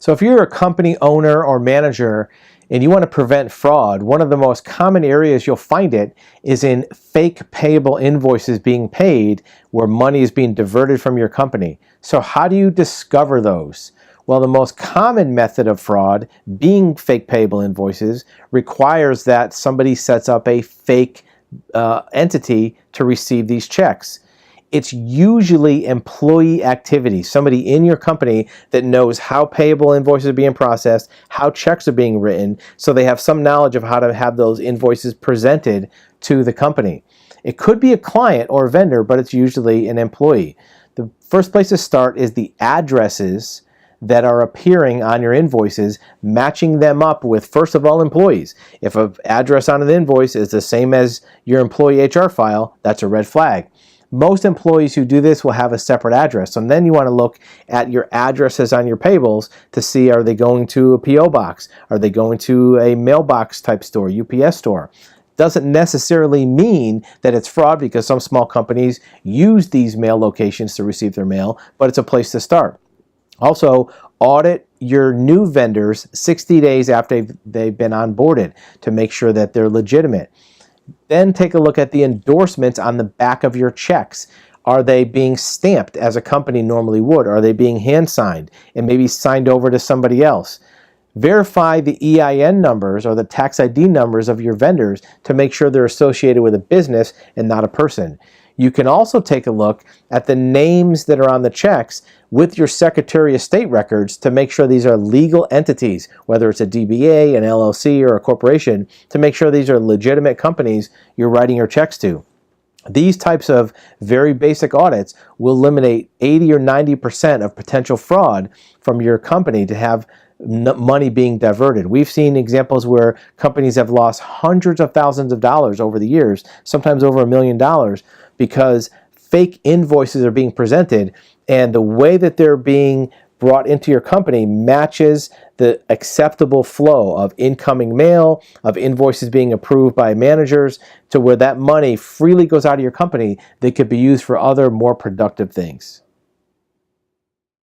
So if you're a company owner or manager and you want to prevent fraud, one of the most common areas you'll find it is in fake payable invoices being paid where money is being diverted from your company. So how do you discover those? Well, the most common method of fraud, being fake payable invoices, requires that somebody sets up a fake entity to receive these checks. It's usually employee activity, somebody in your company that knows how payable invoices are being processed, how checks are being written, so they have some knowledge of how to have those invoices presented to the company. It could be a client or a vendor, but it's usually an employee. The first place to start is the addresses that are appearing on your invoices, matching them up with, first of all, employees. If an address on an invoice is the same as your employee HR file, that's a red flag. Most employees who do this will have a separate address. And then you want to look at your addresses on your payables to see, are they going to a PO box? Are they going to a mailbox type store, UPS store? Doesn't necessarily mean that it's fraud, because some small companies use these mail locations to receive their mail, but it's a place to start. Also, audit your new vendors 60 days after they've been onboarded to make sure that they're legitimate. Then take a look at the endorsements on the back of your checks. Are they being stamped as a company normally would? Are they being hand signed and maybe signed over to somebody else? Verify the EIN numbers or the tax ID numbers of your vendors to make sure they're associated with a business and not a person. You can also take a look at the names that are on the checks with your Secretary of State records to make sure these are legal entities, whether it's a DBA, an LLC, or a corporation, to make sure these are legitimate companies you're writing your checks to. These types of very basic audits will eliminate 80 or 90% of potential fraud from your company to have money being diverted. We've seen examples where companies have lost hundreds of thousands of dollars over the years, sometimes over $1 million, because fake invoices are being presented, and the way that they're being brought into your company matches the acceptable flow of incoming mail, of invoices being approved by managers, to where that money freely goes out of your company that could be used for other more productive things.